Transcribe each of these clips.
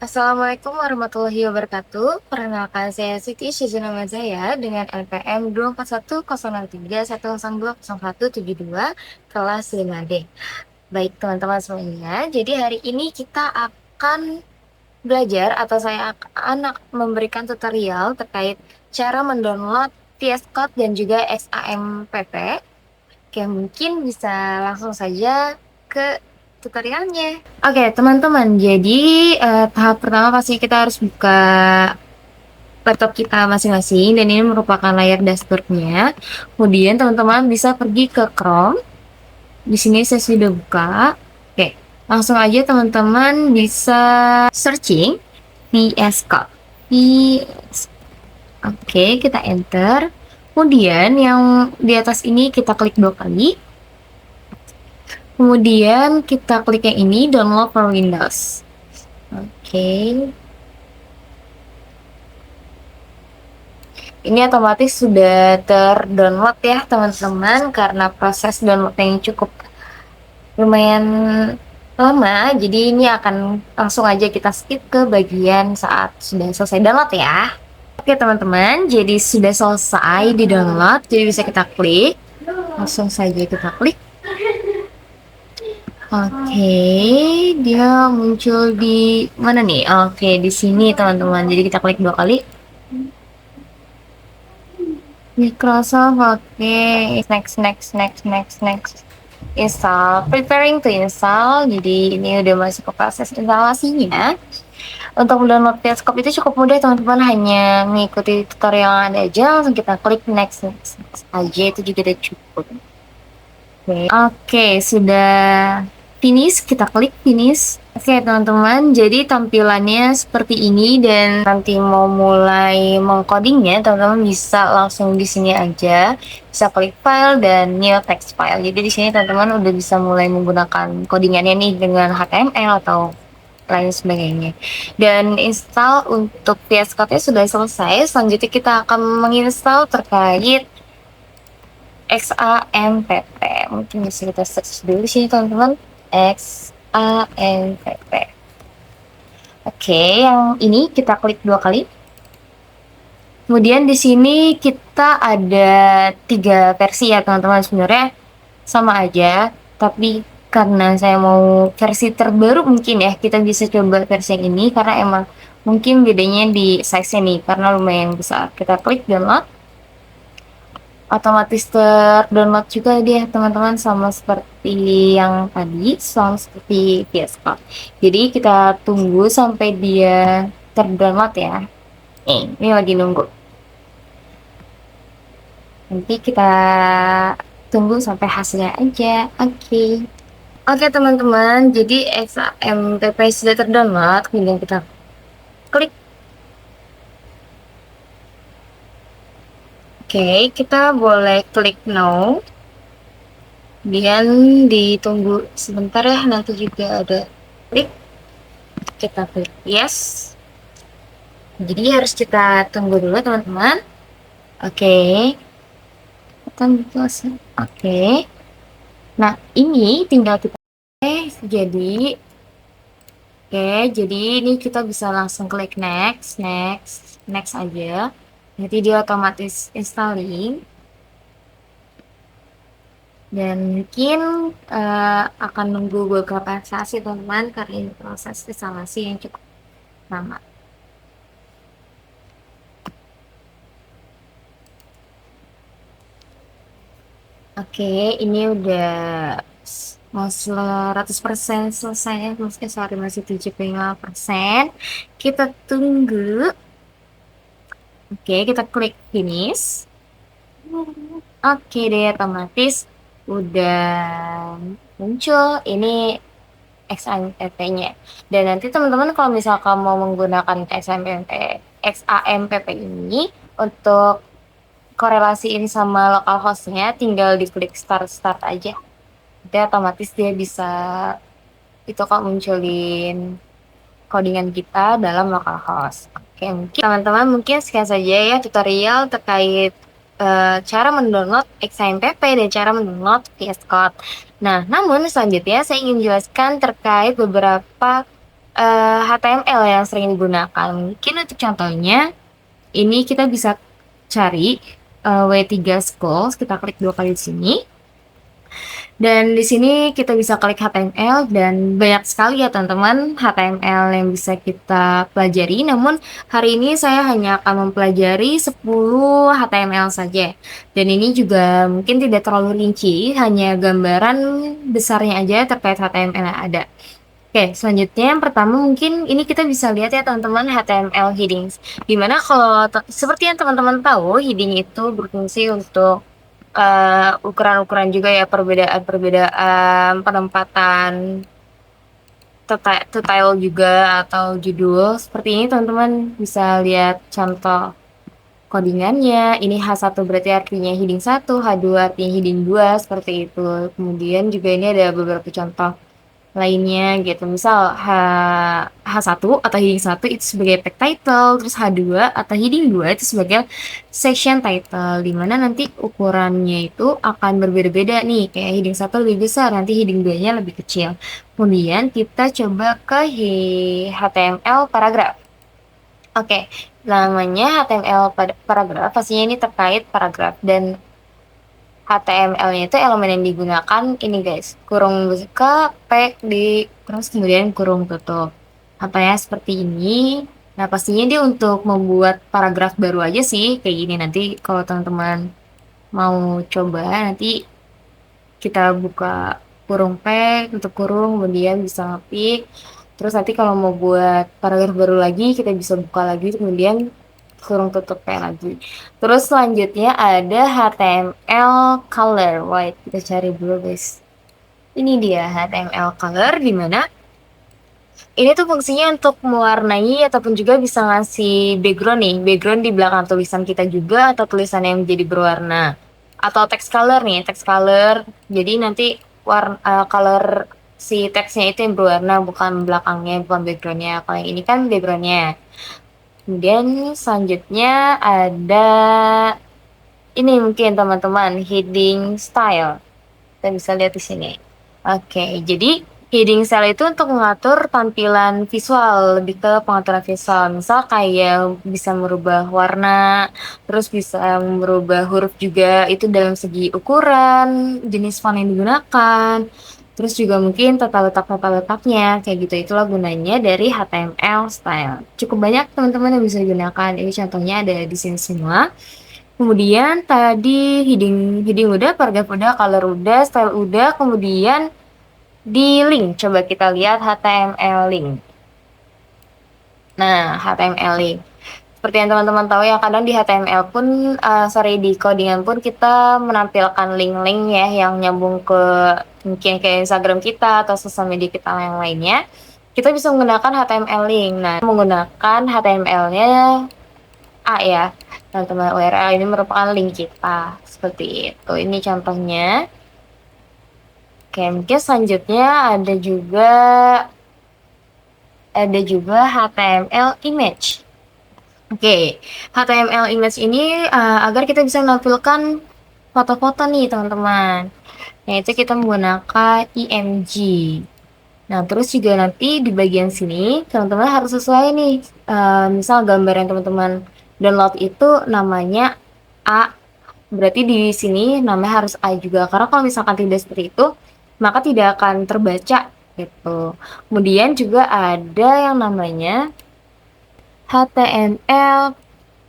Assalamualaikum warahmatullahi wabarakatuh. Perkenalkan saya Siti Syazuna Mazaya dengan NPM 2410310217172 kelas 5D. Baik teman-teman semuanya, jadi hari ini kita akan belajar atau saya akan memberikan tutorial terkait cara mendownload VS Code dan juga XAMPP. Oke, mungkin bisa langsung saja ke tutorialnya. Oke, teman-teman. Jadi, tahap pertama pasti kita harus buka laptop kita masing-masing dan ini merupakan layar dashboardnya. Kemudian teman-teman bisa pergi ke Chrome. Di sini saya sudah buka. Oke, langsung aja teman-teman bisa searching VS Code. VS. Oke, kita enter. Kemudian yang di atas ini kita klik 2 kali. Kemudian kita klik yang ini, download for Windows. Oke. Ini otomatis sudah terdownload ya teman-teman, karena proses downloadnya yang cukup lumayan lama, jadi ini akan langsung aja kita skip ke bagian saat sudah selesai download ya. Oke teman-teman, jadi sudah selesai di download, jadi bisa kita klik, langsung saja kita klik. Oke, dia muncul di mana nih? Oke, di sini teman-teman. Jadi kita klik 2 kali. Microsoft, oke. Next. Install, preparing to install. Jadi ini udah masuk ke proses instalasinya. Untuk mendownload VS Code itu cukup mudah teman-teman, hanya mengikuti tutorial yang ada aja. Langsung kita klik next aja, itu juga udah cukup. Oke, sudah finish, kita klik finish. Oke teman-teman, jadi tampilannya seperti ini dan nanti mau mulai mengcodingnya teman-teman bisa langsung di sini aja, bisa klik file dan new text file. Jadi di sini teman-teman udah bisa mulai menggunakan codingannya nih dengan HTML atau lain sebagainya. Dan install untuk VS Code-nya sudah selesai. Selanjutnya kita akan menginstal terkait XAMPP. Mungkin bisa kita search dulu di sini teman-teman. XAMPP. Oke, yang ini kita klik 2 kali. Kemudian di sini kita ada 3 versi ya teman-teman, sebenarnya sama aja, tapi karena saya mau versi terbaru mungkin ya kita bisa coba versi yang ini karena emang mungkin bedanya di size-nya nih karena lumayan besar. Kita klik download. Otomatis terdownload juga dia teman-teman, sama seperti yang tadi, sama seperti VS Code. Jadi kita tunggu sampai dia terdownload ya. Ini lagi nunggu. Nanti kita tunggu sampai hasilnya aja. Oke teman-teman, jadi XAMPP sudah terdownload. Kemudian kita klik. Oke, kita boleh klik no. Kemudian ditunggu sebentar ya, nanti juga ada klik. Kita klik yes. Jadi harus kita tunggu dulu teman-teman. Oke. Oke. Nah, ini tinggal kita jadi ini kita bisa langsung klik next aja. Nanti dia otomatis installing. Dan mungkin akan nunggu beberapa saat sih teman-teman, karena ini proses instalasi yang cukup lama. Oke, ini udah mau 100% selesai ya, masih 75%. Kita tunggu. Oke, kita klik finish. Oke deh, otomatis udah muncul ini XAMPP-nya. Dan nanti teman-teman kalau misalkan mau menggunakan XAMPP ini untuk korelasi ini sama localhost-nya, tinggal diklik start aja. Jadi otomatis dia bisa itu kok munculin codingan kita dalam localhost. Oke, mungkin teman-teman sekian saja ya tutorial terkait cara mendownload XAMPP dan cara mendownload VS Code. Nah, namun selanjutnya saya ingin jelaskan terkait beberapa HTML yang sering digunakan. Mungkin untuk contohnya, ini kita bisa cari W3 Schools, kita klik 2 kali di sini. Dan di sini kita bisa klik HTML dan banyak sekali ya teman-teman HTML yang bisa kita pelajari. Namun hari ini saya hanya akan mempelajari 10 HTML saja. Dan ini juga mungkin tidak terlalu rinci, hanya gambaran besarnya aja terkait HTML yang ada. Oke, selanjutnya yang pertama mungkin ini kita bisa lihat ya teman-teman HTML headings. Dimana kalau seperti yang teman-teman tahu, heading itu berfungsi untuk ukuran-ukuran juga ya, perbedaan penempatan title juga atau judul. Seperti ini teman-teman bisa lihat contoh codingannya. Ini H1 berarti artinya heading 1, H2 artinya heading 2, seperti itu. Kemudian juga ini ada beberapa contoh lainnya gitu. Misal H1 atau heading 1 itu sebagai tag title, terus H2 atau heading 2 itu sebagai section title, dimana nanti ukurannya itu akan berbeda-beda nih, kayak heading 1 lebih besar, nanti heading 2-nya lebih kecil. Kemudian kita coba ke HTML paragraf. Oke, namanya HTML paragraf, pastinya ini terkait paragraf, dan HTML-nya itu elemen yang digunakan ini guys, kurung buka, pack di, terus kemudian kurung tutup. Atau ya seperti ini. Nah pastinya dia untuk membuat paragraf baru aja sih, kayak gini. Nanti kalau teman-teman mau coba, nanti kita buka kurung pack, tutup kurung, kemudian bisa ngetik. Terus nanti kalau mau buat paragraf baru lagi, kita bisa buka lagi, kemudian kurung tutup kayak lagi. Terus selanjutnya ada HTML color white. Kita cari dulu guys. Ini dia HTML color, di mana ini tuh fungsinya untuk mewarnai ataupun juga bisa ngasih background nih, background di belakang tulisan kita juga, atau tulisan yang menjadi berwarna. Atau text color nih, text color. Jadi nanti color si teksnya itu yang berwarna, bukan belakangnya, bukan backgroundnya. Kalau yang ini kan backgroundnya. Kemudian selanjutnya ada ini mungkin teman-teman heading style. Kita bisa lihat di sini. Oke, jadi heading style itu untuk mengatur tampilan visual, lebih ke pengaturan visual. Misal kayak bisa merubah warna, terus bisa merubah huruf juga, itu dalam segi ukuran, jenis font yang digunakan, terus juga mungkin tata letaknya, kayak gitu. Itulah gunanya dari HTML style. Cukup banyak teman-teman yang bisa digunakan. Ini contohnya ada di sini semua. Kemudian tadi heading heading udah, paragraf udah, color udah, style udah, kemudian di link, coba kita lihat HTML link. Nah, HTML link. Seperti yang teman-teman tahu ya, kadang di HTML pun, di codingan pun kita menampilkan link-link ya yang nyambung ke mungkin ke Instagram kita atau sosial media kita yang lainnya. Kita bisa menggunakan HTML link. Nah, menggunakan HTML-nya A ya, teman-teman. URL ini merupakan link kita. Seperti itu. Ini contohnya. Oke, mungkin selanjutnya ada juga HTML image. Oke, HTML image ini agar kita bisa menampilkan foto-foto nih teman-teman. Yaitu kita menggunakan img. Nah, terus juga nanti di bagian sini teman-teman harus sesuai nih. Misal gambar yang teman-teman download itu namanya A, berarti di sini namanya harus A juga. Karena kalau misalkan tidak seperti itu, maka tidak akan terbaca gitu. Kemudian juga ada yang namanya HTML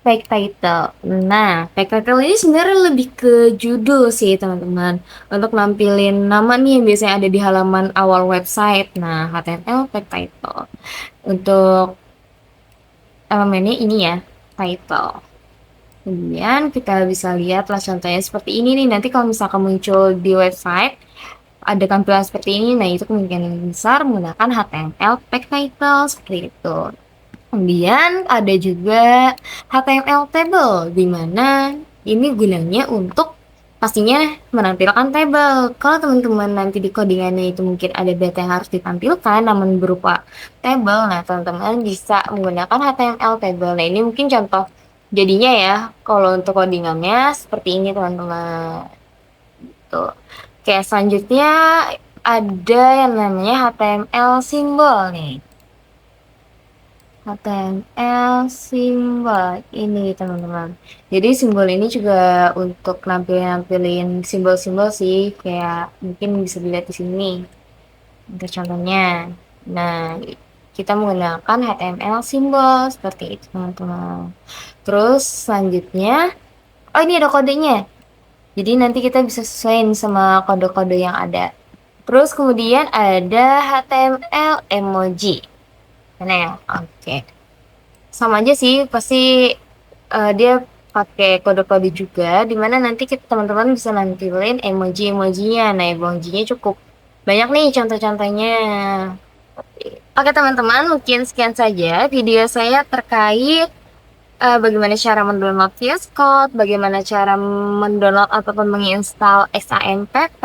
page title. Nah, page title ini sebenarnya lebih ke judul sih teman-teman. Untuk nampilin nama nih yang biasanya ada di halaman awal website. Nah, HTML page title. Untuk elemennya ini ya, title. Kemudian kita bisa lihat lah contohnya seperti ini nih. Nanti kalau misalkan muncul di website, ada tampilan seperti ini. Nah, itu kemungkinan besar menggunakan HTML page title seperti itu. Kemudian ada juga HTML table, di mana ini gunanya untuk pastinya menampilkan table. Kalau teman-teman nanti di codingannya itu mungkin ada data yang harus ditampilkan namun berupa table, nah teman-teman bisa menggunakan HTML table. Nah, ini mungkin contoh jadinya ya, kalau untuk codingannya seperti ini teman-teman. Tuh. Oke, selanjutnya ada yang namanya HTML simbol nih. HTML simbol ini teman-teman. Jadi simbol ini juga untuk nampilin simbol-simbol sih, kayak mungkin bisa dilihat di sini untuk contohnya. Nah, kita menggunakan HTML simbol seperti itu teman-teman. Terus selanjutnya, oh ini ada kodenya. Jadi nanti kita bisa sesuaiin sama kode-kode yang ada. Terus kemudian ada HTML emoji. Mana ya? Oke. Sama aja sih, pasti dia pakai kode-kode juga, dimana nanti kita teman-teman bisa nampilin emoji-emojinya. Nah, emojinya cukup banyak nih contoh-contohnya. Oke teman-teman, mungkin sekian saja video saya terkait bagaimana cara mendownload VS Code, bagaimana cara mendownload ataupun menginstal XAMPP.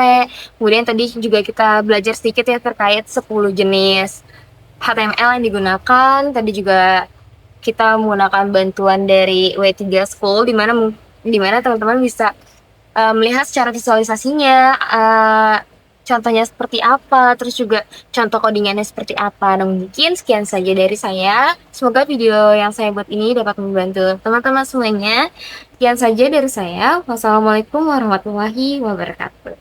Kemudian tadi juga kita belajar sedikit ya terkait 10 jenis HTML yang digunakan. Tadi juga kita menggunakan bantuan dari W3 School, di mana teman-teman bisa melihat secara visualisasinya, contohnya seperti apa, terus juga contoh codingannya seperti apa. Nah, mungkin sekian saja dari saya. Semoga video yang saya buat ini dapat membantu teman-teman semuanya. Sekian saja dari saya. Wassalamualaikum warahmatullahi wabarakatuh.